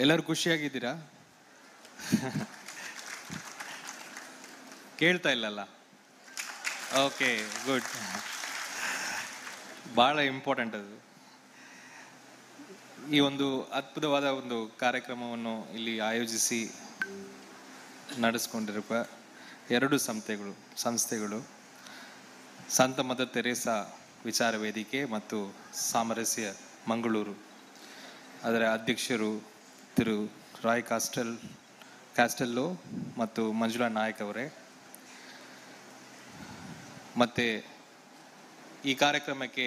ಎಲ್ಲರೂ ಖುಷಿಯಾಗಿದ್ದೀರಾ? ಕೇಳ್ತಾ ಇಲ್ಲಲ್ಲ? Okay, good. ಬಹಳ ಇಂಪಾರ್ಟೆಂಟ್ ಅದು. ಈ ಒಂದು ಅದ್ಭುತವಾದ ಒಂದು ಕಾರ್ಯಕ್ರಮವನ್ನು ಇಲ್ಲಿ ಆಯೋಜಿಸಿ ನಡೆಸ್ಕೊಂಡಿರುವ ಎರಡು ಸಂಸ್ಥೆಗಳು ಸಂತ ಮದರ್ ತೆರೇಸಾ ವಿಚಾರ ವೇದಿಕೆ ಮತ್ತು ಸಾಮರಸ್ಯ ಮಂಗಳೂರು. ಅದರ ಅಧ್ಯಕ್ಷರು ತಿರು ರಾಯ್ ಕ್ಯಾಸ್ಟೆಲ್ಲೋ ಮತ್ತು ಮಂಜುಳಾ ನಾಯಕ್ ಅವರೇ, ಮತ್ತೆ ಈ ಕಾರ್ಯಕ್ರಮಕ್ಕೆ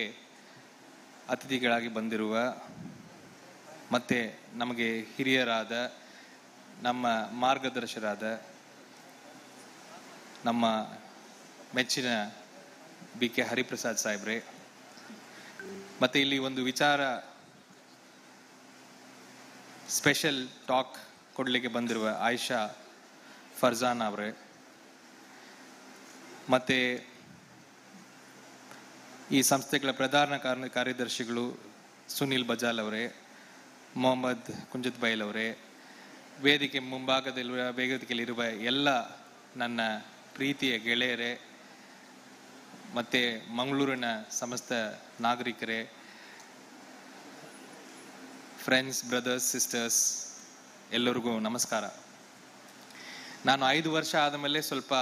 ಅತಿಥಿಗಳಾಗಿ ಬಂದಿರುವ ಮತ್ತೆ ನಮಗೆ ಹಿರಿಯರಾದ, ನಮ್ಮ ಮಾರ್ಗದರ್ಶಕರಾದ ನಮ್ಮ ಮೆಚ್ಚಿನ BK ಹರಿಪ್ರಸಾದ್ ಸಾಹೇಬ್ರೆ, ಮತ್ತೆ ಇಲ್ಲಿ ಒಂದು ವಿಚಾರ ಸ್ಪೆಷಲ್ ಟಾಕ್ ಕೊಡಲಿಕ್ಕೆ ಬಂದಿರುವ ಆಯಿಷಾ ಫರ್ಜಾನ್ ಅವರೇ, ಮತ್ತೆ ಈ ಸಂಸ್ಥೆಗಳ ಪ್ರಧಾನ ಕಾರ್ಯದರ್ಶಿಗಳು ಸುನಿಲ್ ಬಜಾಲ್ ಅವರೇ, ಮೊಹಮ್ಮದ್ ಕುಂಜತ್ ಬೈಲ್ ಅವರೇ, ವೇದಿಕೆಯಲ್ಲಿರುವ ಎಲ್ಲ ನನ್ನ ಪ್ರೀತಿಯ ಗೆಳೆಯರೇ, ಮತ್ತೆ ಮಂಗಳೂರಿನ ಸಮಸ್ತ ನಾಗರಿಕರೇ, ಫ್ರೆಂಡ್ಸ್, ಬ್ರದರ್ಸ್, ಸಿಸ್ಟರ್ಸ್, ಎಲ್ಲರಿಗೂ ನಮಸ್ಕಾರ. ನಾನು 5 ವರ್ಷ ಆದಮೇಲೆ ಸ್ವಲ್ಪ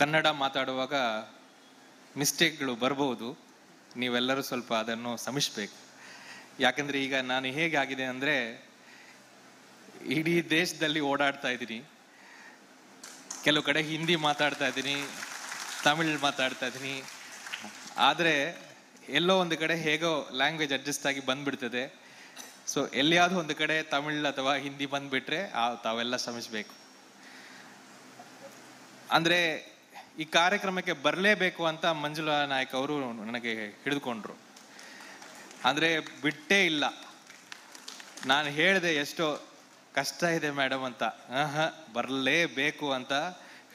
ಕನ್ನಡ ಮಾತಾಡುವಾಗ ಮಿಸ್ಟೇಕ್ಗಳು ಬರ್ಬೋದು. ನೀವೆಲ್ಲರೂ ಸ್ವಲ್ಪ ಅದನ್ನು ಶ್ರಮಿಸಬೇಕು. ಯಾಕಂದರೆ ಈಗ ನಾನು ಹೇಗೆ ಆಗಿದೆ ಅಂದರೆ, ಇಡೀ ದೇಶದಲ್ಲಿ ಓಡಾಡ್ತಾ ಇದ್ದೀನಿ. ಕೆಲವು ಕಡೆ ಹಿಂದಿ ಮಾತಾಡ್ತಾ ಇದ್ದೀನಿ, ತಮಿಳ್ ಮಾತಾಡ್ತಾ ಇದ್ದೀನಿ. ಆದರೆ ಎಲ್ಲೋ ಒಂದು ಕಡೆ ಹೇಗೋ ಲ್ಯಾಂಗ್ವೇಜ್ ಅಡ್ಜಸ್ಟ್ ಆಗಿ ಬಂದ್ಬಿಡ್ತದೆ. ಸೊ ಎಲ್ಲಿಯಾದರೂ ಒಂದು ಕಡೆ ತಮಿಳ್ ಅಥವಾ ಹಿಂದಿ ಬಂದ್ಬಿಟ್ರೆ ತಾವೆಲ್ಲ ಶ್ರಮಿಸಬೇಕು. ಅಂದರೆ ಈ ಕಾರ್ಯಕ್ರಮಕ್ಕೆ ಬರಲೇಬೇಕು ಅಂತ ಮಂಜುಳಾ ನಾಯಕ್ ಅವರು ನನಗೆ ಹಿಡಿದುಕೊಂಡ್ರು. ಅಂದರೆ ಬಿಟ್ಟೇ ಇಲ್ಲ. ನಾನು ಹೇಳಿದೆ ಎಷ್ಟೋ ಕಷ್ಟ ಇದೆ ಮೇಡಮ್ ಅಂತ, ಬರಲೇಬೇಕು ಅಂತ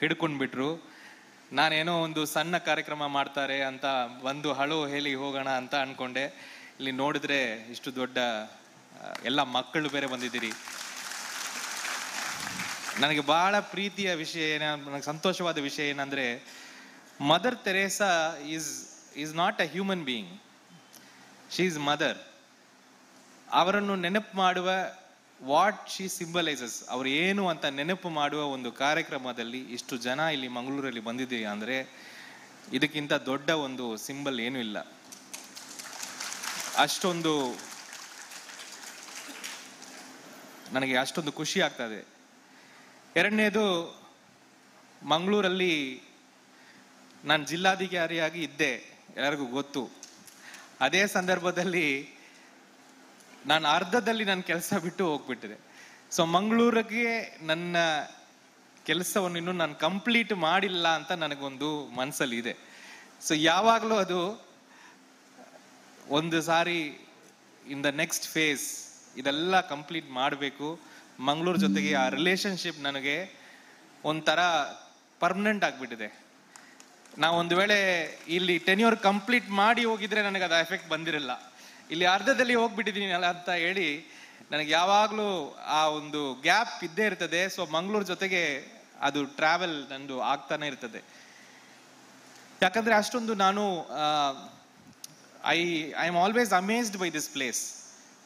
ಹಿಡ್ಕೊಂಡ್ಬಿಟ್ರು. ನಾನೇನೋ ಒಂದು ಸಣ್ಣ ಕಾರ್ಯಕ್ರಮ ಮಾಡ್ತಾರೆ ಅಂತ ಒಂದು ಹಳು ಹೇಳಿ ಹೋಗೋಣ ಅಂತ ಅನ್ಕೊಂಡೆ. ಇಲ್ಲಿ ನೋಡಿದ್ರೆ ಇಷ್ಟು ದೊಡ್ಡ ಎಲ್ಲ ಮಕ್ಕಳು ಬೇರೆ ಬಂದಿದ್ದೀರಿ. ನನಗೆ ಬಹಳ ಪ್ರೀತಿಯ ವಿಷಯ ನನಗೆ ಸಂತೋಷವಾದ ವಿಷಯ ಏನಂದ್ರೆ, mother Teresa is not a human being, she is mother. ಅವರನ್ನು ನೆನಪು ಮಾಡುವ, ವಾಟ್ ಶಿ ಸಿಂಬಲೈಸಸ್, ಅವ್ರು ಏನು ಅಂತ ನೆನಪು ಮಾಡುವ ಒಂದು ಕಾರ್ಯಕ್ರಮದಲ್ಲಿ ಇಷ್ಟು ಜನ ಇಲ್ಲಿ ಮಂಗಳೂರಲ್ಲಿ ಬಂದಿದ್ದೀರಿ ಅಂದರೆ ಇದಕ್ಕಿಂತ ದೊಡ್ಡ ಒಂದು ಸಿಂಬಲ್ ಏನೂ ಇಲ್ಲ. ನನಗೆ ಅಷ್ಟೊಂದು ಖುಷಿ ಆಗ್ತದೆ. ಎರಡನೇದು, ಮಂಗಳೂರಲ್ಲಿ ನಾನು ಜಿಲ್ಲಾಧಿಕಾರಿಯಾಗಿ ಇದ್ದೆ, ಎಲ್ಲರಿಗೂ ಗೊತ್ತು. ಅದೇ ಸಂದರ್ಭದಲ್ಲಿ ನಾನು ಅರ್ಧದಲ್ಲಿ ನನ್ನ ಕೆಲಸ ಬಿಟ್ಟು ಹೋಗ್ಬಿಟ್ಟಿದೆ. ಸೊ ಮಂಗಳೂರಿಗೆ ನನ್ನ ಕೆಲಸವನ್ನು ಇನ್ನೂ ನಾನು ಕಂಪ್ಲೀಟ್ ಮಾಡಿಲ್ಲ ಅಂತ ನನಗೊಂದು ಮನಸ್ಸಲ್ಲಿ ಇದೆ. ಸೊ ಯಾವಾಗಲೂ ಅದು ಒಂದು ಸಾರಿ ಇನ್ ದ ನೆಕ್ಸ್ಟ್ ಫೇಸ್ ಇದೆಲ್ಲ ಕಂಪ್ಲೀಟ್ ಮಾಡಬೇಕು. ಮಂಗಳೂರು ಜೊತೆಗೆ ಆ ರಿಲೇಶನ್ಶಿಪ್ ನನಗೆ ಒಂಥರ ಪರ್ಮನೆಂಟ್ ಆಗಿಬಿಟ್ಟಿದೆ. ನಾವು ಒಂದು ವೇಳೆ ಇಲ್ಲಿ ಟೆನ್ಯೂರ್ ಕಂಪ್ಲೀಟ್ ಮಾಡಿ ಹೋಗಿದ್ರೆ ನನಗೆ ಅದು ಎಫೆಕ್ಟ್ ಬಂದಿರಲ್ಲ. ಇಲ್ಲಿ ಅರ್ಧದಲ್ಲಿ ಹೋಗ್ಬಿಟ್ಟಿದ್ದೀನಿ ಅಲ್ಲ ಅಂತ ಹೇಳಿ ನನಗೆ ಯಾವಾಗಲೂ ಆ ಒಂದು ಗ್ಯಾಪ್ ಇದ್ದೇ ಇರ್ತದೆ. ಸೊ ಮಂಗಳೂರು ಜೊತೆಗೆ ಅದು ಟ್ರಾವೆಲ್ ನಂದು ಆಗ್ತಾನೆ ಇರ್ತದೆ. ಯಾಕಂದ್ರೆ ಅಷ್ಟೊಂದು ನಾನು I am always amazed by this place.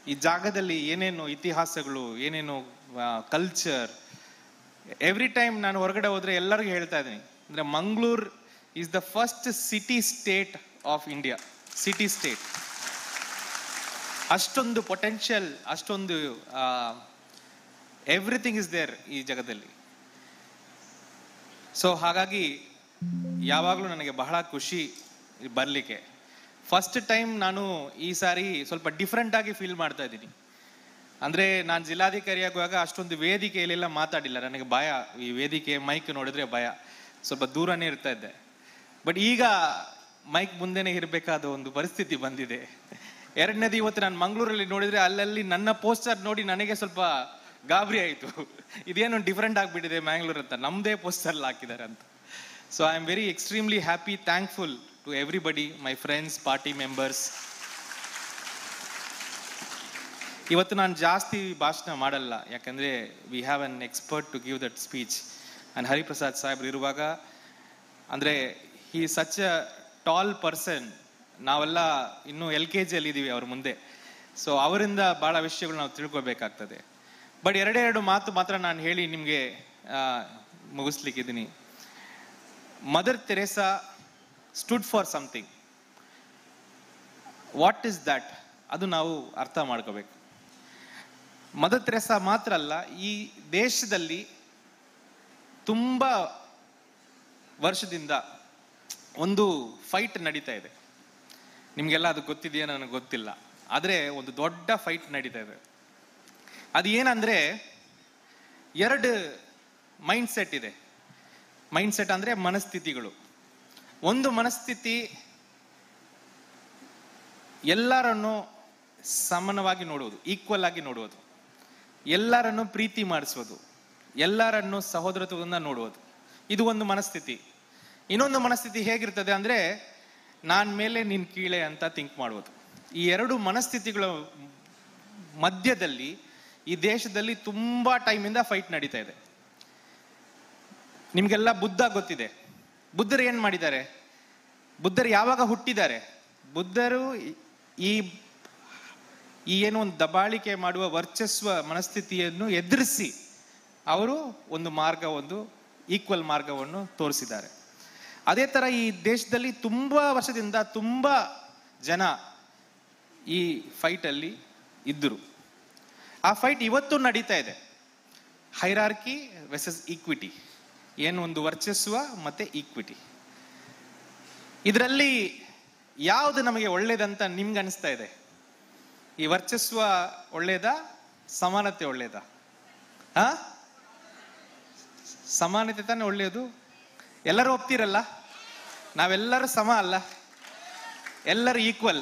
ಈ ಜಾಗದಲ್ಲಿ ಏನೇನು ಇತಿಹಾಸಗಳು, ಏನೇನು ಕಲ್ಚರ್, ಎವ್ರಿ ಟೈಮ್ ನಾನು ಹೊರಗಡೆ ಹೋದ್ರೆ ಎಲ್ಲರಿಗೂ ಹೇಳ್ತಾ ಇದ್ದೀನಿ, ಅಂದ್ರೆ Mangaluru is the first city state of India. City state, ಅಷ್ಟೊಂದು ಪೊಟೆನ್ಷಿಯಲ್, ಅಷ್ಟೊಂದು ಎವ್ರಿಥಿಂಗ್ ಇಸ್ ದೇರ್ ಈ ಜಗದಲ್ಲಿ. ಸೊ ಹಾಗಾಗಿ ಯಾವಾಗಲೂ ನನಗೆ ಬಹಳ ಖುಷಿ ಬರಲಿಕ್ಕೆ. ಫಸ್ಟ್ ಟೈಮ್ ನಾನು ಈ ಸಾರಿ ಸ್ವಲ್ಪ ಡಿಫ್ರೆಂಟ್ ಆಗಿ ಫೀಲ್ ಮಾಡ್ತಾ ಇದ್ದೀನಿ. ಅಂದರೆ ನಾನು ಜಿಲ್ಲಾಧಿಕಾರಿ ಆಗುವಾಗ ಅಷ್ಟೊಂದು ವೇದಿಕೆಯಲ್ಲೆಲ್ಲ ಮಾತಾಡಿಲ್ಲ, ನನಗೆ ಭಯ. ಈ ವೇದಿಕೆ ಮೈಕ್ ನೋಡಿದ್ರೆ ಭಯ, ಸ್ವಲ್ಪ ದೂರನೇ ಇರ್ತಾ ಇದ್ದೆ. ಬಟ್ ಈಗ ಮೈಕ್ ಮುಂದೆನೇ ಇರಬೇಕಾದ ಒಂದು ಪರಿಸ್ಥಿತಿ ಬಂದಿದೆ. ಎರಡನೇದು, ಇವತ್ತು ನಾನು ಮಂಗಳೂರಲ್ಲಿ ನೋಡಿದ್ರೆ ಅಲ್ಲಲ್ಲಿ ನನ್ನ ಪೋಸ್ಟರ್ ನೋಡಿ ನನಗೆ ಸ್ವಲ್ಪ ಗಾಬರಿ ಆಯಿತು. ಇದೇನು ಡಿಫ್ರೆಂಟ್ ಆಗಿಬಿಟ್ಟಿದೆ ಮ್ಯಾಂಗ್ಳೂರ್ ಅಂತ, ನಮ್ಮದೇ ಪೋಸ್ಟರ್ ಹಾಕಿದ್ದಾರೆ ಅಂತ. So I am very extremely happy, thankful to everybody, my friends, party members. ಇವತ್ತು ನಾನು ಜಾಸ್ತಿ ಭಾಷಣ ಮಾಡಲ್ಲ, ಯಾಕಂದರೆ we have an expert to give that speech. And Hariprasad ಸಾಹೇಬ್ರು ಇರುವಾಗ, ಅಂದರೆ he such a tall person, ನಾವೆಲ್ಲ ಇನ್ನೂ LKG ಇದ್ದೀವಿ ಅವ್ರ ಮುಂದೆ. ಸೊ ಅವರಿಂದ ಭಾಳ ವಿಷಯಗಳು ನಾವು ತಿಳ್ಕೊಬೇಕಾಗ್ತದೆ. ಬಟ್ ಎರಡೆರಡು ಮಾತು ಮಾತ್ರ ನಾನು ಹೇಳಿ ನಿಮಗೆ ಮುಗಿಸ್ಲಿಕ್ಕಿದ್ದೀನಿ. Mother Teresa stood for something. What is that? ಅದು ನಾವು ಅರ್ಥ ಮಾಡ್ಕೋಬೇಕು. ಮದರ್ ತೆರೇಸಾ ಮಾತ್ರ ಅಲ್ಲ, ಈ ದೇಶದಲ್ಲಿ ತುಂಬ ವರ್ಷದಿಂದ ಒಂದು ಫೈಟ್ ನಡೀತಾ ಇದೆ. ನಿಮಗೆಲ್ಲ ಅದು ಗೊತ್ತಿದೆಯಾ ನನಗೆ ಗೊತ್ತಿಲ್ಲ, ಆದರೆ ಒಂದು ದೊಡ್ಡ ಫೈಟ್ ನಡೀತಾ ಇದೆ. ಅದು ಏನಂದ್ರೆ, ಎರಡು ಮೈಂಡ್ ಸೆಟ್ ಇದೆ. ಮೈಂಡ್ ಸೆಟ್ ಅಂದ್ರೆ ಮನಸ್ಥಿತಿಗಳು. ಒಂದು ಮನಸ್ಥಿತಿ ಎಲ್ಲರನ್ನು ಸಮಾನವಾಗಿ ನೋಡುವುದು, ಈಕ್ವಲ್ ಆಗಿ ನೋಡುವುದು, ಎಲ್ಲರನ್ನು ಪ್ರೀತಿ ಮಾಡಿಸುವುದು, ಎಲ್ಲರನ್ನು ಸಹೋದರತ್ವದಿಂದ ನೋಡುವುದು. ಇದು ಒಂದು ಮನಸ್ಥಿತಿ. ಇನ್ನೊಂದು ಮನಸ್ಥಿತಿ ಹೇಗಿರ್ತದೆ ಅಂದ್ರೆ, ನಾನ್ ಮೇಲೆ ನಿನ್ ಕೀಳೆ ಅಂತ ಥಿಂಕ್ ಮಾಡುವುದು. ಈ ಎರಡು ಮನಸ್ಥಿತಿಗಳ ಮಧ್ಯದಲ್ಲಿ ಈ ದೇಶದಲ್ಲಿ ತುಂಬಾ ಟೈಮಿಂದ ಫೈಟ್ ನಡೀತಾ ಇದೆ. ನಿಮ್ಗೆಲ್ಲ ಬುದ್ಧ ಗೊತ್ತಿದೆ. ಬುದ್ಧರು ಏನ್ ಮಾಡಿದ್ದಾರೆ? ಬುದ್ಧರು ಯಾವಾಗ ಹುಟ್ಟಿದ್ದಾರೆ? ಬುದ್ಧರು ಈ ಏನು ಒಂದು ದಬ್ಬಾಳಿಕೆ ಮಾಡುವ ವರ್ಚಸ್ವ ಮನಸ್ಥಿತಿಯನ್ನು ಎದುರಿಸಿ ಅವರು ಒಂದು ಮಾರ್ಗ, ಒಂದು ಈಕ್ವಲ್ ಮಾರ್ಗವನ್ನು ತೋರಿಸಿದ್ದಾರೆ. ಅದೇ ತರ ಈ ದೇಶದಲ್ಲಿ ತುಂಬಾ ವರ್ಷದಿಂದ ತುಂಬಾ ಜನ ಈ ಫೈಟ್ ಅಲ್ಲಿ ಇದ್ದರು. ಆ ಫೈಟ್ ಇವತ್ತು ನಡೀತಾ ಇದೆ. ಹೈರಾರ್ಕಿ ವರ್ಸಸ್ ಈಕ್ವಿಟಿ, ಏನು ಒಂದು ವರ್ಚಸ್ವ ಮತ್ತೆ ಈಕ್ವಿಟಿ. ಇದರಲ್ಲಿ ಯಾವುದು ನಮಗೆ ಒಳ್ಳೇದಂತ ನಿಮ್ಗೆ ಅನಿಸ್ತಾ ಇದೆ? ಈ ವರ್ಚಸ್ವ ಒಳ್ಳೇದಾ, ಸಮಾನತೆ ಒಳ್ಳೇದಾ? ಸಮಾನತೆ ತಾನೇ ಒಳ್ಳೆಯದು. ಎಲ್ಲರೂ ಒಪ್ತೀರಲ್ಲ? ನಾವೆಲ್ಲರೂ ಸಮ ಅಲ್ಲ, ಎಲ್ಲರೂ ಈಕ್ವಲ್,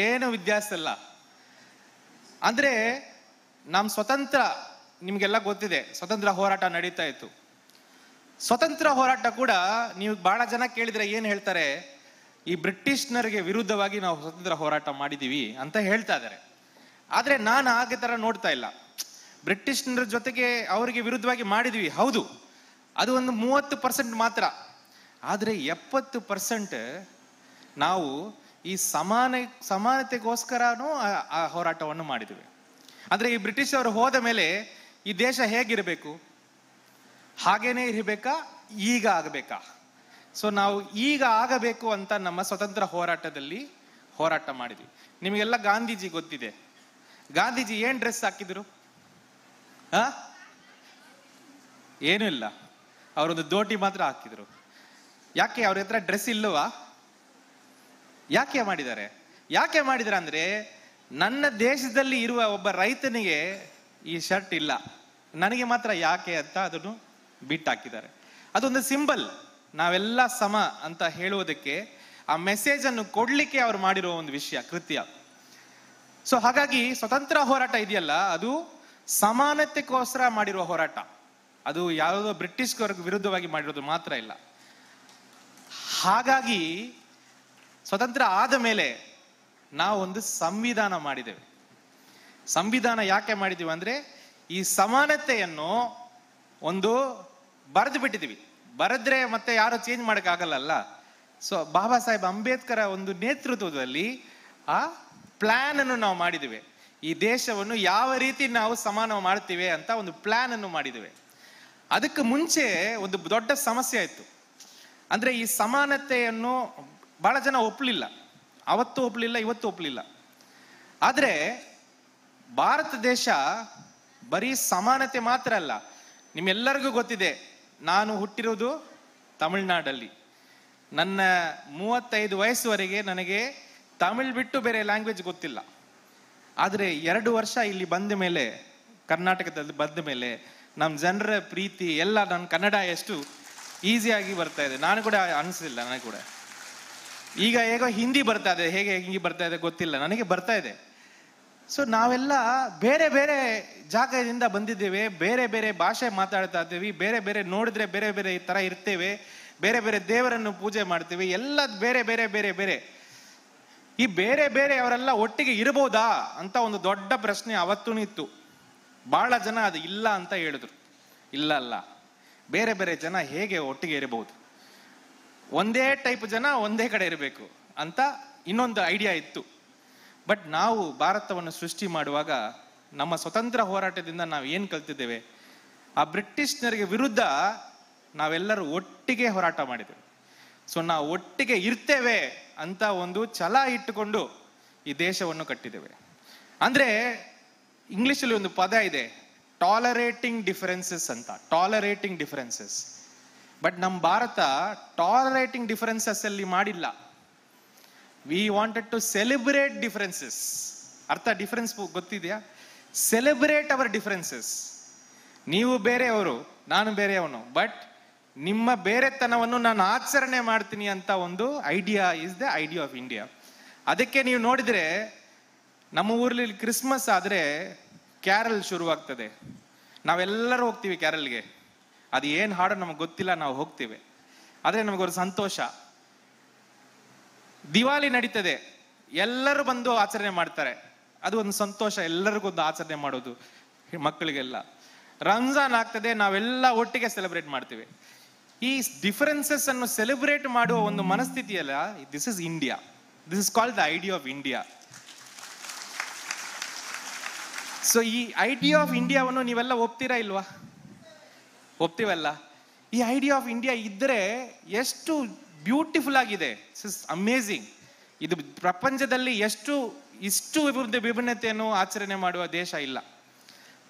ಏನು ವ್ಯತ್ಯಾಸ ಇಲ್ಲ. ಅಂದ್ರೆ ನಮ್ ಸ್ವತಂತ್ರ, ನಿಮ್ಗೆಲ್ಲ ಗೊತ್ತಿದೆ, ಸ್ವತಂತ್ರ ಹೋರಾಟ ನಡೀತಾ ಇತ್ತು. ಸ್ವತಂತ್ರ ಹೋರಾಟ ಕೂಡ ನೀವು ಬಹಳ ಜನ ಕೇಳಿದ್ರೆ ಏನ್ ಹೇಳ್ತಾರೆ? ಈ ಬ್ರಿಟಿಷ್ನರಿಗೆ ವಿರುದ್ಧವಾಗಿ ನಾವು ಸ್ವತಂತ್ರ ಹೋರಾಟ ಮಾಡಿದೀವಿ ಅಂತ ಹೇಳ್ತಾ ಇದ್ದಾರೆ. ಆದ್ರೆ ನಾನು ಹಾಗೆ ತರ ನೋಡ್ತಾ ಇಲ್ಲ. ಬ್ರಿಟಿಷ್ನರ ಜೊತೆಗೆ ಅವರಿಗೆ ವಿರುದ್ಧವಾಗಿ ಮಾಡಿದ್ವಿ, ಹೌದು, ಅದು ಒಂದು 30% ಮಾತ್ರ. ಆದ್ರೆ 70% ನಾವು ಈ ಸಮಾನತೆಗೋಸ್ಕರನೂ ಆ ಹೋರಾಟವನ್ನು ಮಾಡಿದ್ವಿ. ಅಂದ್ರೆ ಈ ಬ್ರಿಟಿಷ್ ಅವರು ಹೋದ ಮೇಲೆ ಈ ದೇಶ ಹೇಗಿರಬೇಕು? ಹಾಗೇನೆ ಇರಬೇಕಾ, ಈಗ ಆಗಬೇಕಾ? ಸೊ ನಾವು ಈಗ ಆಗಬೇಕು ಅಂತ ನಮ್ಮ ಸ್ವತಂತ್ರ ಹೋರಾಟದಲ್ಲಿ ಹೋರಾಟ ಮಾಡಿದ್ವಿ. ನಿಮಗೆಲ್ಲ ಗಾಂಧೀಜಿ ಗೊತ್ತಿದೆ. ಗಾಂಧೀಜಿ ಏನ್ ಡ್ರೆಸ್ ಹಾಕಿದ್ರು? ಏನೂ ಇಲ್ಲ, ಅವರೊಂದು ದೋಟಿ ಮಾತ್ರ ಹಾಕಿದ್ರು. ಯಾಕೆ? ಅವ್ರ ಹತ್ರ ಡ್ರೆಸ್ ಇಲ್ಲವಾ? ಯಾಕೆ ಮಾಡಿದ್ದಾರೆ? ಯಾಕೆ ಮಾಡಿದ್ರ ಅಂದ್ರೆ, ನನ್ನ ದೇಶದಲ್ಲಿ ಇರುವ ಒಬ್ಬ ರೈತನಿಗೆ ಈ ಶರ್ಟ್ ಇಲ್ಲ, ನನಗೆ ಮಾತ್ರ ಯಾಕೆ ಅಂತ ಅದನ್ನು ಬಿಟ್ಟಾಕಿದ್ದಾರೆ. ಅದೊಂದು ಸಿಂಬಲ್, ನಾವೆಲ್ಲ ಸಮ ಅಂತ ಹೇಳುವುದಕ್ಕೆ, ಆ ಮೆಸೇಜ್ ಅನ್ನು ಕೊಡ್ಲಿಕ್ಕೆ ಅವ್ರು ಮಾಡಿರೋ ಒಂದು ವಿಷಯ, ಕೃತ್ಯ. ಸೊ ಹಾಗಾಗಿ ಸ್ವತಂತ್ರ ಹೋರಾಟ ಇದೆಯಲ್ಲ, ಅದು ಸಮಾನತೆಗೋಸ್ಕರ ಮಾಡಿರುವ ಹೋರಾಟ. ಅದು ಯಾವುದೋ ಬ್ರಿಟಿಷ್ ವಿರುದ್ಧವಾಗಿ ಮಾಡಿರೋದು ಮಾತ್ರ ಇಲ್ಲ. ಹಾಗಾಗಿ ಸ್ವತಂತ್ರ ಆದ ಮೇಲೆ ನಾವು ಒಂದು ಸಂವಿಧಾನ ಮಾಡಿದ್ದೇವೆ. ಸಂವಿಧಾನ ಯಾಕೆ ಮಾಡಿದೀವಿ ಅಂದ್ರೆ, ಈ ಸಮಾನತೆಯನ್ನು ಒಂದು ಬರೆದು ಬಿಟ್ಟಿದೀವಿ. ಬರೆದ್ರೆ ಮತ್ತೆ ಯಾರು ಚೇಂಜ್ ಮಾಡಕ್ ಆಗಲ್ಲ. ಸೊ ಬಾಬಾ ಸಾಹೇಬ್ ಅಂಬೇಡ್ಕರ್ ಒಂದು ನೇತೃತ್ವದಲ್ಲಿ ಆ ಪ್ಲಾನ್ ಅನ್ನು ನಾವು ಮಾಡಿದ್ದೇವೆ. ಈ ದೇಶವನ್ನು ಯಾವ ರೀತಿ ನಾವು ಸಮಾನ ಮಾಡ್ತೀವಿ ಅಂತ ಒಂದು ಪ್ಲಾನ್ ಅನ್ನು ಮಾಡಿದ್ದೇವೆ. ಅದಕ್ಕೆ ಮುಂಚೆ ಒಂದು ದೊಡ್ಡ ಸಮಸ್ಯೆ ಆಯ್ತು. ಅಂದ್ರೆ ಈ ಸಮಾನತೆಯನ್ನು ಬಹಳ ಜನ ಒಪ್ಪಲಿಲ್ಲ. ಅವತ್ತು ಒಪ್ಪಲಿಲ್ಲ, ಇವತ್ತು ಒಪ್ಪಲಿಲ್ಲ. ಆದ್ರೆ ಭಾರತ ದೇಶ ಬರೀ ಸಮಾನತೆ ಮಾತ್ರ ಅಲ್ಲ. ನಿಮ್ಮೆಲ್ಲರಿಗೂ ಗೊತ್ತಿದೆ, ನಾನು ಹುಟ್ಟಿರೋದು ತಮಿಳ್ನಾಡಲ್ಲಿ. ನನ್ನ 35 ವಯಸ್ಸುವರೆಗೆ ನನಗೆ ತಮಿಳ್ ಬಿಟ್ಟು ಬೇರೆ ಲ್ಯಾಂಗ್ವೇಜ್ ಗೊತ್ತಿಲ್ಲ. ಆದ್ರೆ 2 ವರ್ಷ ಇಲ್ಲಿ ಬಂದ ಮೇಲೆ, ಕರ್ನಾಟಕದಲ್ಲಿ ಬಂದ ಮೇಲೆ, ನಮ್ಮ ಜನರ ಪ್ರೀತಿ ಎಲ್ಲ ನನ್ನ ಕನ್ನಡ ಎಷ್ಟು ಈಸಿಯಾಗಿ ಬರ್ತಾ ಇದೆ. ನಾನು ಕೂಡ ಅನಿಸಲಿಲ್ಲ, ನನಗೆ ಕೂಡ ಈಗ ಹೇಗೋ ಹಿಂದಿ ಬರ್ತಾ ಇದೆ. ಹೇಗೆ ಹಿಂದಿ ಬರ್ತಾ ಇದೆ ಗೊತ್ತಿಲ್ಲ, ನನಗೆ ಬರ್ತಾ ಇದೆ. ಸೊ ನಾವೆಲ್ಲ ಬೇರೆ ಬೇರೆ ಜಾಗದಿಂದ ಬಂದಿದ್ದೇವೆ, ಬೇರೆ ಬೇರೆ ಭಾಷೆ ಮಾತಾಡ್ತಾ ಇದ್ದೇವೆ, ಬೇರೆ ಬೇರೆ ನೋಡಿದ್ರೆ ಬೇರೆ ಬೇರೆ ತರ ಇರ್ತೇವೆ, ಬೇರೆ ಬೇರೆ ದೇವರನ್ನು ಪೂಜೆ ಮಾಡ್ತೇವೆ, ಎಲ್ಲ ಬೇರೆ ಬೇರೆ ಬೇರೆ ಬೇರೆ. ಈ ಬೇರೆ ಬೇರೆ ಅವರೆಲ್ಲ ಒಟ್ಟಿಗೆ ಇರಬಹುದಾ ಅಂತ ಒಂದು ದೊಡ್ಡ ಪ್ರಶ್ನೆ ಅವತ್ತೂ ಇತ್ತು. ಬಹಳ ಜನ ಅದು ಇಲ್ಲ ಅಂತ ಹೇಳಿದ್ರು. ಇಲ್ಲ ಅಲ್ಲ, ಬೇರೆ ಬೇರೆ ಜನ ಹೇಗೆ ಒಟ್ಟಿಗೆ ಇರಬಹುದು, ಒಂದೇ ಟೈಪ್ ಜನ ಒಂದೇ ಕಡೆ ಇರಬೇಕು ಅಂತ ಇನ್ನೊಂದು ಐಡಿಯಾ ಇತ್ತು. ಬಟ್ ನಾವು ಭಾರತವನ್ನು ಸೃಷ್ಟಿ ಮಾಡುವಾಗ ನಮ್ಮ ಸ್ವತಂತ್ರ ಹೋರಾಟದಿಂದ ನಾವು ಏನು ಕಲ್ತಿದ್ದೇವೆ, ಆ ಬ್ರಿಟಿಷ್ನರಿಗೆ ವಿರುದ್ಧ ನಾವೆಲ್ಲರೂ ಒಟ್ಟಿಗೆ ಹೋರಾಟ ಮಾಡಿದ್ದೇವೆ. ಸೊ ನಾವು ಒಟ್ಟಿಗೆ ಇರ್ತೇವೆ ಅಂತ ಒಂದು ಛಲ ಇಟ್ಟುಕೊಂಡು ಈ ದೇಶವನ್ನು ಕಟ್ಟಿದ್ದೇವೆ. ಅಂದ್ರೆ ಇಂಗ್ಲಿಷಲ್ಲಿ ಒಂದು ಪದ ಇದೆ, ಟಾಲರೇಟಿಂಗ್ ಡಿಫರೆನ್ಸಸ್ ಅಂತ. Tolerating differences. ಬಟ್ ನಮ್ಮ ಭಾರತ ಟಾಲರೇಟಿಂಗ್ ಡಿಫರೆನ್ಸಸ್ ಅಲ್ಲಿ ಮಾಡಿಲ್ಲ. We wanted to celebrate differences. ಅರ್ಥ ಡಿಫರೆನ್ಸ್ ಗೊತ್ತಿದೆಯಾ? Celebrate our differences. ನೀವು ಬೇರೆಯವರು, ನಾನು ಬೇರೆಯವನು, ಬಟ್ ನಿಮ್ಮ ಬೇರೆತನವನ್ನು ನಾನು ಆಚರಣೆ ಮಾಡ್ತೀನಿ ಅಂತ ಒಂದು idea is the idea of India. ಅದಕ್ಕೆ ನೀವು ನೋಡಿದ್ರೆ ನಮ್ಮ ಊರಲ್ಲಿ ಕ್ರಿಸ್ಮಸ್ ಆದ್ರೆ ಕ್ಯಾರಲ್ ಶುರುವಾಗ್ತದೆ. ನಾವೆಲ್ಲರೂ ಹೋಗ್ತೀವಿ ಕ್ಯಾರಲ್ಗೆ. ಅದು ಏನು ಹಾಡೋ ನಮಗೆ ಗೊತ್ತಿಲ್ಲ, ನಾವು ಹೋಗ್ತೀವಿ. ಆದ್ರೆ ನಮಗೊಂದು ಸಂತೋಷ. ದಿವಾಲಿ ನಡೀತದೆ, ಎಲ್ಲರೂ ಬಂದು ಆಚರಣೆ ಮಾಡ್ತಾರೆ, ಅದು ಒಂದು ಸಂತೋಷ. ಎಲ್ಲರಿಗೊಂದು ಆಚರಣೆ ಮಾಡೋದು, ಮಕ್ಕಳಿಗೆಲ್ಲ. ರಂಜಾನ್ ಆಗ್ತದೆ, ನಾವೆಲ್ಲ ಒಟ್ಟಿಗೆ ಸೆಲೆಬ್ರೇಟ್ ಮಾಡ್ತೀವಿ. ಈ ಡಿಫರೆನ್ಸಸ್ ಅನ್ನು ಸೆಲೆಬ್ರೇಟ್ ಮಾಡುವ ಒಂದು ಮನಸ್ಥಿತಿ ಅಲ್ಲ, this is India. This is called the idea of India. So ಈ ಐಡಿಯಾ ಆಫ್ ಇಂಡಿಯಾವನ್ನು ನೀವೆಲ್ಲ ಒಪ್ತೀರಾ ಇಲ್ವಾ? ಒಪ್ತೀವಲ್ಲ. ಈ ಐಡಿಯಾ ಆಫ್ ಇಂಡಿಯಾ ಇದ್ರೆ ಎಷ್ಟು ಬ್ಯೂಟಿಫುಲ್ ಆಗಿದೆ, ಅಮೇಝಿಂಗ್. ಇದು ಪ್ರಪಂಚದಲ್ಲಿ ಇಷ್ಟು ವಿಭಿನ್ನತೆಯನ್ನು ಆಚರಣೆ ಮಾಡುವ ದೇಶ ಇಲ್ಲ.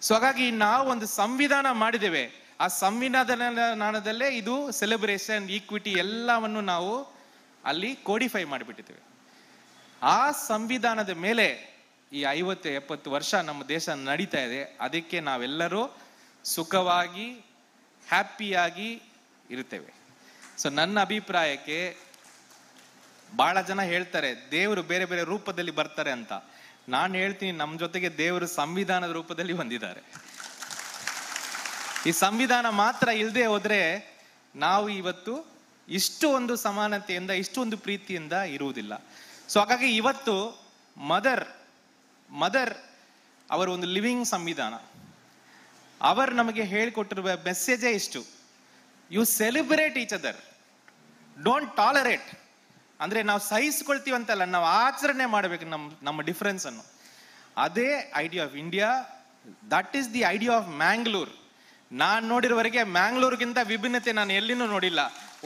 ಸೊ ಹಾಗಾಗಿ ನಾವು ಒಂದು ಸಂವಿಧಾನ ಮಾಡಿದ್ದೇವೆ. ಆ ಸಂವಿಧಾನದಲ್ಲೇ ಇದು ಸೆಲೆಬ್ರೇಷನ್, ಈಕ್ವಿಟಿ ಎಲ್ಲವನ್ನು ನಾವು ಅಲ್ಲಿ ಕೋಡಿಫೈ ಮಾಡಿಬಿಟ್ಟಿದ್ದೇವೆ. ಆ ಸಂವಿಧಾನದ ಮೇಲೆ ಈ 50-70 ವರ್ಷ ನಮ್ಮ ದೇಶ ನಡೀತಾ ಇದೆ. ಅದಕ್ಕೆ ನಾವೆಲ್ಲರೂ ಸುಖವಾಗಿ ಹ್ಯಾಪಿಯಾಗಿ ಇರ್ತೇವೆ. ಸೊ ನನ್ನ ಅಭಿಪ್ರಾಯಕ್ಕೆ ಬಹಳ ಜನ ಹೇಳ್ತಾರೆ ದೇವರು ಬೇರೆ ಬೇರೆ ರೂಪದಲ್ಲಿ ಬರ್ತಾರೆ ಅಂತ. ನಾನು ಹೇಳ್ತೀನಿ, ನಮ್ಮ ಜೊತೆಗೆ ದೇವರು ಸಂವಿಧಾನದ ರೂಪದಲ್ಲಿ ಬಂದಿದ್ದಾರೆ. ಈ ಸಂವಿಧಾನ ಮಾತ್ರ ಇಲ್ಲದೆ ಹೋದ್ರೆ ನಾವು ಇವತ್ತು ಇಷ್ಟು ಒಂದು ಸಮಾನತೆಯಿಂದ, ಇಷ್ಟು ಒಂದು ಪ್ರೀತಿಯಿಂದ ಇರುವುದಿಲ್ಲ. ಸೊ ಹಾಗಾಗಿ ಇವತ್ತು ಮದರ್ ಅವರ ಒಂದು ಲಿವಿಂಗ್ ಸಂವಿಧಾನ, ಅವರು ನಮಗೆ ಹೇಳಿಕೊಟ್ಟಿರುವ ಮೆಸೇಜೇ ಇಷ್ಟು: you celebrate each other, don't tolerate. ಅಂದ್ರೆ ನಾವು ಸಹಿಸ್ಕೊಳ್ತೀವಂತಲ್ಲ, ನಾವು ಆಚರಣೆ ಮಾಡಬೇಕು ನಮ್ಮ ಡಿಫರೆನ್ಸ್ ಅನ್ನು. ಅದೇ idea of India. That is the idea of Mangalore. ನಾನು ನೋಡಿರೋವರೆಗೆ ಮ್ಯಾಂಗ್ಳೂರ್ಗಿಂತ ವಿಭಿನ್ನತೆ ನಾನು ಎಲ್ಲಿನೂ ನೋಡಿಲ್ಲ.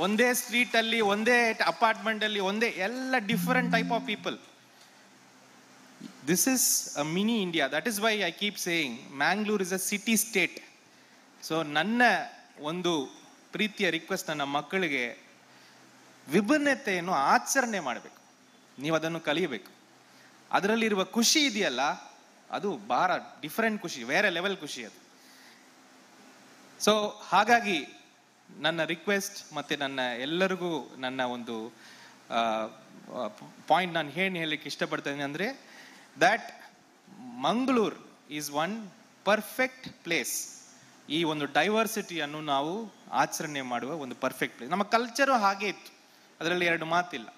ಒಂದೇ ಸ್ಟ್ರೀಟ್ ಅಲ್ಲಿ, ಒಂದೇ ಅಪಾರ್ಟ್ಮೆಂಟ್ ಅಲ್ಲಿ, ಒಂದೇ ಎಲ್ಲ different type of people. This is a mini India. That is why I keep saying Mangalore is a city state. So ನನ್ನ ಒಂದು ಪ್ರೀತಿಯ ರಿಕ್ವೆಸ್ಟ್ ನನ್ನ ಮಕ್ಕಳಿಗೆ, ವಿಭಿನ್ನತೆಯನ್ನು ಆಚರಣೆ ಮಾಡಬೇಕು. ನೀವು ಅದನ್ನು ಕಲಿಯಬೇಕು. ಅದರಲ್ಲಿರುವ ಖುಷಿ ಇದೆಯಲ್ಲ, ಅದು ಬಹಳ ಡಿಫರೆಂಟ್ ಖುಷಿ, ಬೇರೆ ಲೆವೆಲ್ ಖುಷಿ ಅದು. ಸೊ ಹಾಗಾಗಿ ನನ್ನ ರಿಕ್ವೆಸ್ಟ್ ಮತ್ತೆ ನನ್ನ ಎಲ್ಲರಿಗೂ ನನ್ನ ಒಂದು ಪಾಯಿಂಟ್ ನಾನು ಹೇಳಲಿಕ್ಕೆ ಇಷ್ಟಪಡ್ತೇನೆ ಅಂದ್ರೆ, that Mangalore is one perfect place. ಈ ಒಂದು ಡೈವರ್ಸಿಟಿಯನ್ನು ನಾವು ಆಚರಣೆ ಮಾಡುವ ಒಂದು ಪರ್ಫೆಕ್ಟ್ ಪ್ಲೇಸ್. ನಮ್ಮ ಕಲ್ಚರು ಹಾಗೆ ಇತ್ತು, ಅದರಲ್ಲಿ ಎರಡು ಮಾತಿಲ್ಲ.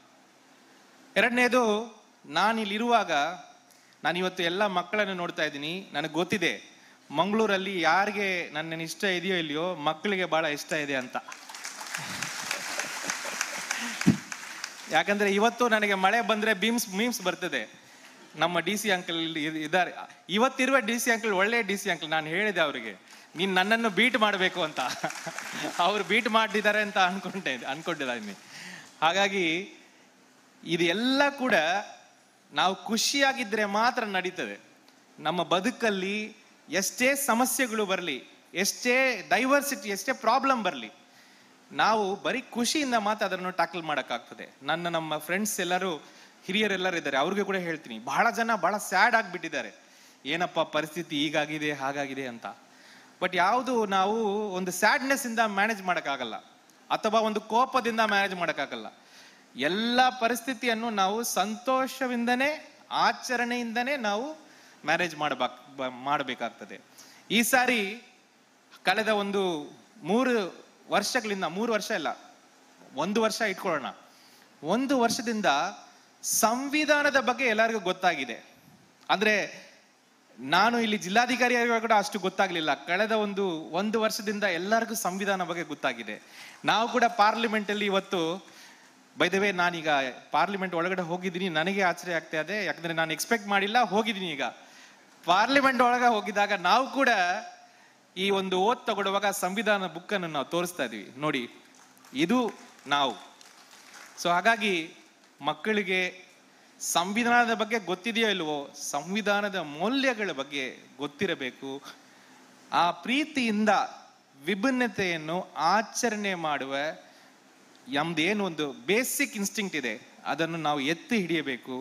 ಎರಡನೇದು, ನಾನಿಲ್ಲಿರುವಾಗ ನಾನು ಇವತ್ತು ಎಲ್ಲ ಮಕ್ಕಳನ್ನು ನೋಡ್ತಾ ಇದ್ದೀನಿ. ನನಗೆ ಗೊತ್ತಿದೆ ಮಂಗಳೂರಲ್ಲಿ ಯಾರಿಗೆ ನನ್ನ ಇಷ್ಟ ಇದೆಯೋ ಇಲ್ಲಿಯೋ, ಮಕ್ಕಳಿಗೆ ಬಹಳ ಇಷ್ಟ ಇದೆ ಅಂತ. ಯಾಕಂದ್ರೆ ಇವತ್ತು ನನಗೆ ಮಳೆ ಬಂದ್ರೆ ಮೀಮ್ಸ್ ಬರ್ತದೆ. ನಮ್ಮ DC ಅಂಕಲ್ ಇಲ್ಲಿ ಇದ್ದಾರೆ, ಇವತ್ತಿರುವ DC ಅಂಕಲ್ ಒಳ್ಳೆ DC ಅಂಕಲ್. ನಾನು ಹೇಳಿದೆ ಅವರಿಗೆ, ನೀನ್ ನನ್ನನ್ನು ಬೀಟ್ ಮಾಡಬೇಕು ಅಂತ. ಅವ್ರು ಬೀಟ್ ಮಾಡಿದ್ದಾರೆ ಅಂತ ಅನ್ಕೊಂಡಿದ್ದೀನಿ. ಹಾಗಾಗಿ ಇದೆಲ್ಲ ಕೂಡ ನಾವು ಖುಷಿಯಾಗಿದ್ರೆ ಮಾತ್ರ ನಡೀತದೆ. ನಮ್ಮ ಬದುಕಲ್ಲಿ ಎಷ್ಟೇ ಸಮಸ್ಯೆಗಳು ಬರಲಿ, ಎಷ್ಟೇ ಡೈವರ್ಸಿಟಿ, ಎಷ್ಟೇ ಪ್ರಾಬ್ಲಮ್ ಬರಲಿ, ನಾವು ಬರೀ ಖುಷಿಯಿಂದ ಮಾತ್ರ ಅದನ್ನು ಟ್ಯಾಕಲ್ ಮಾಡೋಕ್ಕಾಗ್ತದೆ. ನಮ್ಮ ಫ್ರೆಂಡ್ಸ್ ಎಲ್ಲರೂ, ಹಿರಿಯರೆಲ್ಲರೂ ಇದ್ದಾರೆ, ಅವ್ರಿಗೆ ಕೂಡ ಹೇಳ್ತೀನಿ, ಬಹಳ ಜನ ಬಹಳ ಸ್ಯಾಡ್ ಆಗಿಬಿಟ್ಟಿದ್ದಾರೆ. ಏನಪ್ಪ ಪರಿಸ್ಥಿತಿ ಹೀಗಾಗಿದೆ ಹಾಗಾಗಿದೆ ಅಂತ. ಬಟ್ ಯಾವುದು ನಾವು ಒಂದು ಸ್ಯಾಡ್ನೆಸ್ ಇಂದ ಮ್ಯಾನೇಜ್ ಮಾಡೋಕ್ಕಾಗಲ್ಲ, ಅಥವಾ ಒಂದು ಕೋಪದಿಂದ ಮ್ಯಾನೇಜ್ ಮಾಡೋಕ್ಕಾಗಲ್ಲ. ಎಲ್ಲ ಪರಿಸ್ಥಿತಿಯನ್ನು ನಾವು ಸಂತೋಷವಿಂದನೇ, ಆಚರಣೆಯಿಂದನೇ ನಾವು ಮ್ಯಾನೇಜ್ ಮಾಡಬೇಕಾಗ್ತದೆ. ಈ ಸಾರಿ ಕಳೆದ ಒಂದು 3 ವರ್ಷಗಳಿಂದ, 3 ವರ್ಷ ಇಲ್ಲ, 1 ವರ್ಷ ಇಟ್ಕೊಳ್ಳೋಣ, 1 ವರ್ಷದಿಂದ ಸಂವಿಧಾನದ ಬಗ್ಗೆ ಎಲ್ಲರಿಗೂ ಗೊತ್ತಾಗಿದೆ. ಅಂದ್ರೆ ನಾನು ಇಲ್ಲಿ ಜಿಲ್ಲಾಧಿಕಾರಿ ಕೂಡ ಅಷ್ಟು ಗೊತ್ತಾಗ್ಲಿಲ್ಲ. ಕಳೆದ ಒಂದು ವರ್ಷದಿಂದ ಎಲ್ಲರಿಗೂ ಸಂವಿಧಾನ ಬಗ್ಗೆ ಗೊತ್ತಾಗಿದೆ. ನಾವು ಕೂಡ ಪಾರ್ಲಿಮೆಂಟ್ ಅಲ್ಲಿ ಇವತ್ತು, ಬೈ ದ ವೇ, ನಾನೀಗ ಪಾರ್ಲಿಮೆಂಟ್ ಒಳಗಡೆ ಹೋಗಿದ್ದೀನಿ, ನನಗೆ ಆಶ್ಚರ್ಯ ಆಗ್ತಾ ಇದೆ, ಯಾಕಂದ್ರೆ ನಾನು ಎಕ್ಸ್ಪೆಕ್ಟ್ ಮಾಡಿಲ್ಲ, ಹೋಗಿದ್ದೀನಿ. ಈಗ ಪಾರ್ಲಿಮೆಂಟ್ ಒಳಗೆ ಹೋಗಿದಾಗ ನಾವು ಕೂಡ ಈ ಓದ್ ತಗೊಳ್ಳುವಾಗ ಸಂವಿಧಾನ ಬುಕ್ ಅನ್ನು ನಾವು ತೋರಿಸ್ತಾ ಇದೀವಿ, ನೋಡಿ ಇದು ನಾವು. ಸೊ ಹಾಗಾಗಿ ಮಕ್ಕಳಿಗೆ ಸಂವಿಧಾನದ ಬಗ್ಗೆ ಗೊತ್ತಿದೆಯೋ ಇಲ್ವೋ, ಸಂವಿಧಾನದ ಮೌಲ್ಯಗಳ ಬಗ್ಗೆ ಗೊತ್ತಿರಬೇಕು. ಆ ಪ್ರೀತಿಯಿಂದ ವಿಭಿನ್ನತೆಯನ್ನು ಆಚರಣೆ ಮಾಡುವ ನಮ್ದೇನು ಒಂದು ಬೇಸಿಕ್ ಇನ್ಸ್ಟಿಂಕ್ಟ್ ಇದೆ ಅದನ್ನು ನಾವು ಎತ್ತಿ ಹಿಡಿಯಬೇಕು.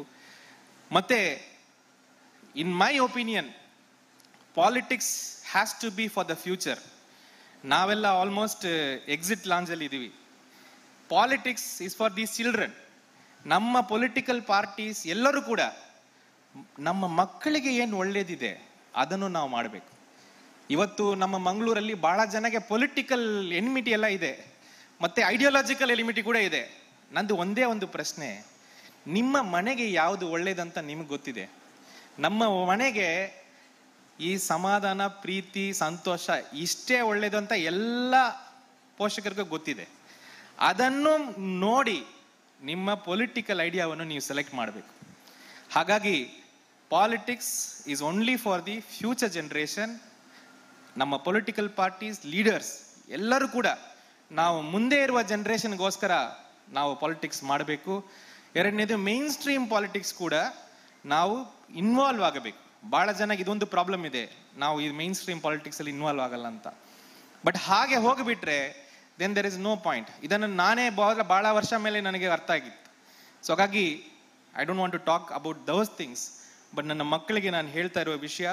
ಮತ್ತೆ in my opinion, politics has to be for the future. ನಾವೆಲ್ಲ ಆಲ್ಮೋಸ್ಟ್ ಎಕ್ಸಿಟ್ ಲಾಂಜ್ ಅಲ್ಲಿ ಇದೀವಿ. Politics is for these children. ನಮ್ಮ ಪೊಲಿಟಿಕಲ್ ಪಾರ್ಟೀಸ್ ಎಲ್ಲರೂ ಕೂಡ ನಮ್ಮ ಮಕ್ಕಳಿಗೆ ಏನು ಒಳ್ಳೇದಿದೆ ಅದನ್ನು ನಾವು ಮಾಡಬೇಕು. ಇವತ್ತು ನಮ್ಮ ಮಂಗಳೂರಲ್ಲಿ ಬಹಳ ಜನಕ್ಕೆ ಪೊಲಿಟಿಕಲ್ ಎನಿಮಿಟಿ ಎಲ್ಲ ಇದೆ, ಮತ್ತೆ ಐಡಿಯಾಲಜಿಕಲ್ ಎನಿಮಿಟಿ ಕೂಡ ಇದೆ. ನಂದು ಒಂದೇ ಒಂದು ಪ್ರಶ್ನೆ, ನಿಮ್ಮ ಮನೆಗೆ ಯಾವುದು ಒಳ್ಳೇದಂತ ನಿಮ್ಗೆ ಗೊತ್ತಿದೆ? ನಮ್ಮ ಮನೆಗೆ ಈ ಸಮಾಧಾನ, ಪ್ರೀತಿ, ಸಂತೋಷ ಇಷ್ಟೇ ಒಳ್ಳೇದು ಅಂತ ಎಲ್ಲ ಪೋಷಕರಿಗೂ ಗೊತ್ತಿದೆ. ಅದನ್ನು ನೋಡಿ ನಿಮ್ಮ ಪೊಲಿಟಿಕಲ್ ಐಡಿಯಾವನ್ನು ನೀವು ಸೆಲೆಕ್ಟ್ ಮಾಡಬೇಕು. ಹಾಗಾಗಿ politics is only for the future generation. ನಮ್ಮ ಪೊಲಿಟಿಕಲ್ ಪಾರ್ಟೀಸ್, ಲೀಡರ್ಸ್ ಎಲ್ಲರೂ ಕೂಡ ನಾವು ಮುಂದೆ ಇರುವ ಜನರೇಷನ್ಗೋಸ್ಕರ ನಾವು ಪಾಲಿಟಿಕ್ಸ್ ಮಾಡಬೇಕು. ಎರಡನೇದು, ಮೇನ್ ಸ್ಟ್ರೀಮ್ ಪಾಲಿಟಿಕ್ಸ್ ಕೂಡ ನಾವು ಇನ್ವಾಲ್ವ್ ಆಗಬೇಕು. ಬಹಳ ಜನಕ್ಕೆ ಇದೊಂದು ಪ್ರಾಬ್ಲಮ್ ಇದೆ, ನಾವು ಈ ಮೇನ್ ಸ್ಟ್ರೀಮ್ ಪಾಲಿಟಿಕ್ಸ್ ಅಲ್ಲಿ ಇನ್ವಾಲ್ವ್ ಆಗಲ್ಲ ಅಂತ. ಬಟ್ ಹಾಗೆ ಹೋಗಿಬಿಟ್ರೆ then there is no point. ಇದನ್ನು ನಾನೇ ಬಹಳ ವರ್ಷ ಮೇಲೆ ನನಗೆ ಅರ್ಥ ಆಗಿತ್ತು. ಸೊ ಹಾಗಾಗಿ I don't want to talk about those things. But ನನ್ನ ಮಕ್ಕಳಿಗೆ ನಾನು ಹೇಳ್ತಾ ಇರುವ ವಿಷಯ,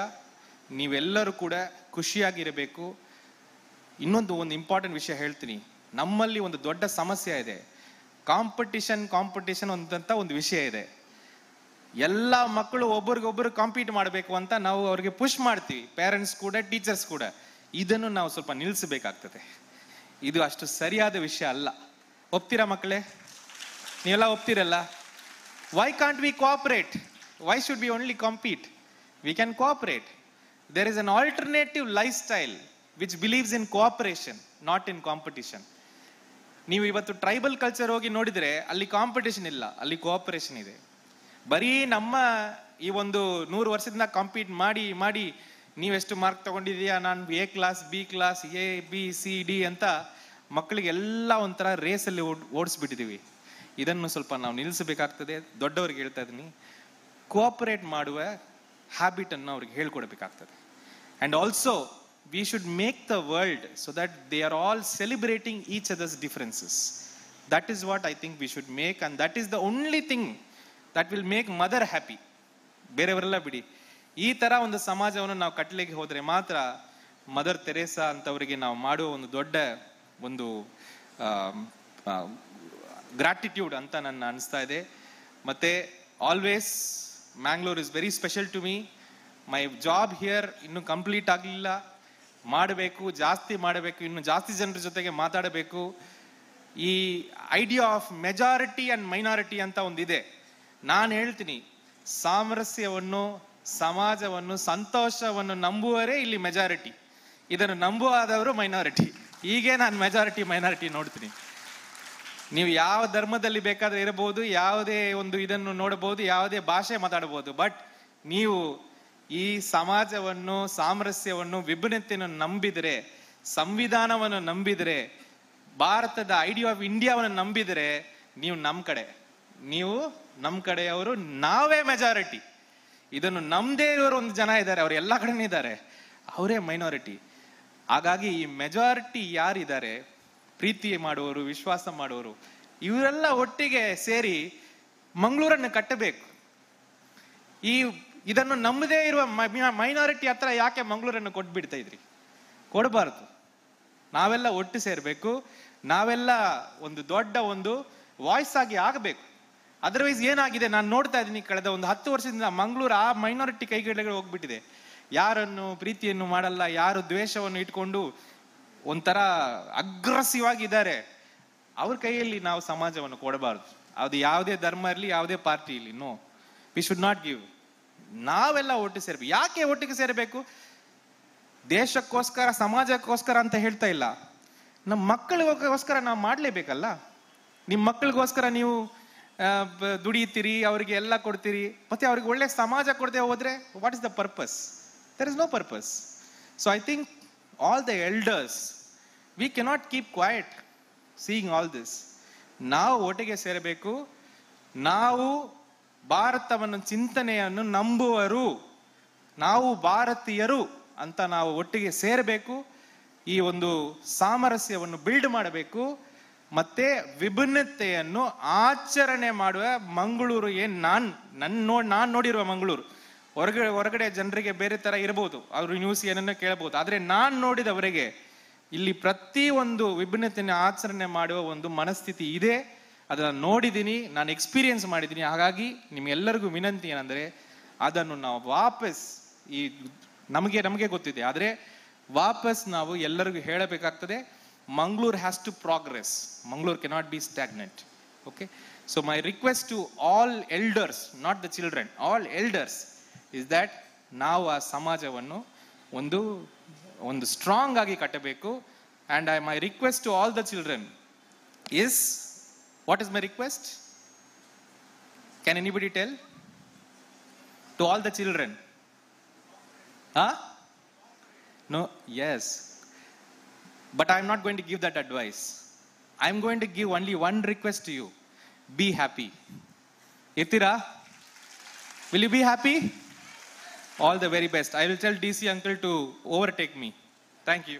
ನೀವೆಲ್ಲರೂ ಕೂಡ ಖುಷಿಯಾಗಿರಬೇಕು. ಇನ್ನೊಂದು ಇಂಪಾರ್ಟೆಂಟ್ ವಿಷಯ ಹೇಳ್ತೀನಿ. ನಮ್ಮಲ್ಲಿ ಒಂದು ದೊಡ್ಡ ಸಮಸ್ಯೆ ಇದೆ, ಕಾಂಪಿಟಿಷನ್ ಅಂತ ಒಂದು ವಿಷಯ ಇದೆ. ಎಲ್ಲ ಮಕ್ಕಳು ಒಬ್ಬರಿಗೊಬ್ಬರು ಕಾಂಪೀಟ್ ಮಾಡಬೇಕು ಅಂತ ನಾವು ಅವ್ರಿಗೆ ಪುಷ್ ಮಾಡ್ತೀವಿ, ಪೇರೆಂಟ್ಸ್ ಕೂಡ, ಟೀಚರ್ಸ್ ಕೂಡ. ಇದನ್ನು ನಾವು ಸ್ವಲ್ಪ ನಿಲ್ಲಿಸಬೇಕಾಗ್ತದೆ. ಇದು ಅಷ್ಟು ಸರಿಯಾದ ವಿಷಯ ಅಲ್ಲ. ಒಪ್ತೀರಾ ಮಕ್ಕಳೇ? ನೀವೆಲ್ಲ ಒಪ್ತೀರಲ್ಲ? Why can't we cooperate? Why should we only compete? We can cooperate. There is an alternative life style which believes in cooperation, not in competition. ನೀವು ಇವತ್ತು ಟ್ರೈಬಲ್ ಕಲ್ಚರ್ ಹೋಗಿ ನೋಡಿದ್ರೆ ಅಲ್ಲಿ ಕಾಂಪಿಟೇಷನ್ ಇಲ್ಲ, ಅಲ್ಲಿ ಕೋಆಪರೇಷನ್ ಇದೆ. ಬರೀ ನಮ್ಮ ಈ 100 ವರ್ಷದಿಂದ ಕಾಂಪೀಟ್ ಮಾಡಿ ಮಾಡಿ ನೀವೆಷ್ಟು ಮಾರ್ಕ್ ತಗೊಂಡಿದೀಯಾ, ನಾನು A class, B class, ABCD ಅಂತ ಮಕ್ಕಳಿಗೆಲ್ಲ ಒಂಥರ ರೇಸಲ್ಲಿ ಓಡಿಸ್ಬಿಟ್ಟಿದೀವಿ. ಇದನ್ನು ಸ್ವಲ್ಪ ನಾವು ನಿಲ್ಲಿಸಬೇಕಾಗ್ತದೆ. ದೊಡ್ಡವ್ರಿಗೆ ಹೇಳ್ತಾ ಇದೀನಿ, ಕೋಆಪರೇಟ್ ಮಾಡುವ ಹ್ಯಾಬಿಟ್ ಅನ್ನು ಅವ್ರಿಗೆ ಹೇಳ್ಕೊಡ್ಬೇಕಾಗ್ತದೆ. And also we should make the world so that they are all celebrating each other's differences. That is what I think we should make, and that is the only thing that will make mother happy. ಬೇರೆಯವರೆಲ್ಲ ಬಿಡಿ, ಈ ತರ ಒಂದು ಸಮಾಜವನ್ನು ನಾವು ಕಟ್ಟಲಿಕ್ಕೆ ಹೋದ್ರೆ ಮಾತ್ರ ಮದರ್ ತೆರೇಸಾ ಅಂತವರಿಗೆ ನಾವು ಮಾಡುವ ಒಂದು ದೊಡ್ಡ ಗ್ರಾಟಿಟ್ಯೂಡ್ ಅಂತ ನನ್ನ ಅನಿಸ್ತಾ ಇದೆ. ಮತ್ತೆ always Mangalore is very special to me. My job here ಇನ್ನೂ ಕಂಪ್ಲೀಟ್ ಆಗಲಿಲ್ಲ, ಮಾಡಬೇಕು, ಜಾಸ್ತಿ ಮಾಡಬೇಕು, ಇನ್ನು ಜಾಸ್ತಿ ಜನರ ಜೊತೆಗೆ ಮಾತಾಡಬೇಕು. ಈ idea of majority and minority ಅಂತ ಒಂದಿದೆ. ನಾನು ಹೇಳ್ತೀನಿ, ಸಾಮರಸ್ಯವನ್ನು, ಸಮಾಜವನ್ನು, ಸಂತೋಷವನ್ನು ನಂಬುವರೇ ಇಲ್ಲಿ ಮೆಜಾರಿಟಿ. ಇದನ್ನು ನಂಬುವಾದವರು ಮೈನಾರಿಟಿ. ಹೀಗೆ ನಾನು ಮೆಜಾರಿಟಿ ಮೈನಾರಿಟಿ ನೋಡ್ತೀನಿ. ನೀವು ಯಾವ ಧರ್ಮದಲ್ಲಿ ಬೇಕಾದ್ರೆ ಇರಬಹುದು, ಯಾವುದೇ ಇದನ್ನು ನೋಡಬಹುದು, ಯಾವುದೇ ಭಾಷೆ ಮಾತಾಡಬಹುದು. ಬಟ್ ನೀವು ಈ ಸಮಾಜವನ್ನು, ಸಾಮರಸ್ಯವನ್ನು, ವಿಭಿನ್ನತೆಯನ್ನು ನಂಬಿದರೆ, ಸಂವಿಧಾನವನ್ನು ನಂಬಿದರೆ, ಭಾರತದ ಐಡಿಯಾ ಆಫ್ ಇಂಡಿಯಾವನ್ನು ನಂಬಿದರೆ ನೀವು ನಮ್ಮ ಕಡೆಯವರು, ನಾವೇ ಮೆಜಾರಿಟಿ. ಇದನ್ನು ನಮ್ದೇ ಇರೋರು ಒಂದು ಜನ ಇದ್ದಾರೆ, ಅವ್ರು ಎಲ್ಲ ಕಡೆನೂ ಇದ್ದಾರೆ, ಅವರೇ ಮೈನಾರಿಟಿ. ಹಾಗಾಗಿ ಈ ಮೆಜಾರಿಟಿ ಯಾರಿದ್ದಾರೆ, ಪ್ರೀತಿ ಮಾಡುವವರು, ವಿಶ್ವಾಸ ಮಾಡುವವರು, ಇವರೆಲ್ಲ ಒಟ್ಟಿಗೆ ಸೇರಿ ಮಂಗಳೂರನ್ನು ಕಟ್ಟಬೇಕು. ಇದನ್ನು ನಮ್ಮದೇ ಇರುವ ಮೈನಾರಿಟಿ ಹತ್ರ ಯಾಕೆ ಮಂಗಳೂರನ್ನು ಕೊಟ್ಬಿಡ್ತಾ ಇದ್ರಿ? ಕೊಡಬಾರ್ದು. ನಾವೆಲ್ಲ ಒಟ್ಟು ಸೇರ್ಬೇಕು, ನಾವೆಲ್ಲ ಒಂದು ದೊಡ್ಡ ವಾಯ್ಸ್ ಆಗಿ ಆಗಬೇಕು. ಅದರ್ವೈಸ್ ಏನಾಗಿದೆ, ನಾನು ನೋಡ್ತಾ ಇದ್ದೀನಿ ಕಳೆದ 10 ವರ್ಷದಿಂದ ಮಂಗಳೂರು ಆ ಮೈನಾರಿಟಿ ಕೈಗಳಿಗೆ ಹೋಗ್ಬಿಟ್ಟಿದೆ. ಯಾರನ್ನು ಪ್ರೀತಿಯನ್ನು ಮಾಡಲ್ಲ, ಯಾರು ದ್ವೇಷವನ್ನು ಇಟ್ಕೊಂಡು ಒಂಥರ ಅಗ್ರೆಸಿವ್ ಆಗಿದ್ದಾರೆ, ಅವ್ರ ಕೈಯಲ್ಲಿ ನಾವು ಸಮಾಜವನ್ನು ಕೊಡಬಾರ್ದು. ಅದು ಯಾವುದೇ ಧರ್ಮ ಇರಲಿ, ಯಾವುದೇ ಪಾರ್ಟಿ ಇರಲಿ, no, we should not give. ನಾವೆಲ್ಲ ಒಟ್ಟಿಗೆ ಸೇರ್ಬೇಕು. ಯಾಕೆ ಒಟ್ಟಿಗೆ ಸೇರಬೇಕು? ದೇಶಕ್ಕೋಸ್ಕರ, ಸಮಾಜಕ್ಕೋಸ್ಕರ ಅಂತ ಹೇಳ್ತಾ ಇಲ್ಲ, ನಮ್ಮ ಮಕ್ಕಳಿಗೋಸ್ಕರ ನಾವು ಮಾಡಲೇಬೇಕಲ್ಲ. ನಿಮ್ಮ ಮಕ್ಕಳಿಗೋಸ್ಕರ ನೀವು ದುಡಿತೀರಿ, ಅವರಿಗೆ ಎಲ್ಲ ಕೊಡ್ತೀರಿ, ಮತ್ತೆ ಅವ್ರಿಗೆ ಒಳ್ಳೆ ಸಮಾಜ ಕೊಡದೆ ಹೋದ್ರೆ what is the purpose? There is no purpose. So I think all the elders, we cannot keep quiet seeing all this. ನಾವು ಒಟ್ಟಿಗೆ ಸೇರಬೇಕು. ನಾವು ಭಾರತವನ್ನು, ಚಿಂತನೆಯನ್ನು ನಂಬುವರು, ನಾವು ಭಾರತೀಯರು ಅಂತ ನಾವು ಒಟ್ಟಿಗೆ ಸೇರಬೇಕು. ಈ ಒಂದು ಸಾಮರಸ್ಯವನ್ನು ಬಿಲ್ಡ್ ಮಾಡಬೇಕು. ಮತ್ತೆ ವಿಭಿನ್ನತೆಯನ್ನು ಆಚರಣೆ ಮಾಡುವ ಮಂಗಳೂರು. ನಾನು ನೋಡಿರುವ ಮಂಗಳೂರು, ಹೊರಗಡೆ ಜನರಿಗೆ ಬೇರೆ ತರ ಇರಬಹುದು, ಅವರು ನ್ಯೂಸ್ ಏನನ್ನ ಕೇಳಬಹುದು, ಆದ್ರೆ ನಾನು ನೋಡಿದವರೆಗೆ ಇಲ್ಲಿ ಪ್ರತಿ ಒಂದು ವಿಭಿನ್ನತೆಯನ್ನು ಆಚರಣೆ ಮಾಡುವ ಒಂದು ಮನಸ್ಥಿತಿ ಇದೆ. ಅದನ್ನ ನೋಡಿದ್ದೀನಿ, ನಾನು ಎಕ್ಸ್ಪೀರಿಯನ್ಸ್ ಮಾಡಿದ್ದೀನಿ. ಹಾಗಾಗಿ ನಿಮ್ಗೆಲ್ಲರಿಗೂ ವಿನಂತಿ ಏನಂದ್ರೆ, ಅದನ್ನು ನಾವು ವಾಪಸ್, ಈ ನಮಗೆ ಗೊತ್ತಿದೆ, ಆದ್ರೆ ವಾಪಸ್ ನಾವು ಎಲ್ಲರಿಗೂ ಹೇಳಬೇಕಾಗ್ತದೆ. Mangalore has to progress. Mangalore cannot be stagnant. Okay? So my request to all elders, not the children, all elders, is that ನಾವು ಆ ಸಮಾಜವನ್ನು ಒಂದು ಸ್ಟ್ರಾಂಗ್ ಆಗಿ ಕಟ್ಟಬೇಕು. And my request to all the children is, what is my request? Can anybody tell? To all the children? Huh? No? Yes. But I'm not going to give that advice. I'm going to give only one request to you. Be happy. Irtira? Will you be happy? All the very best. I will tell DC uncle to overtake me. Thank you.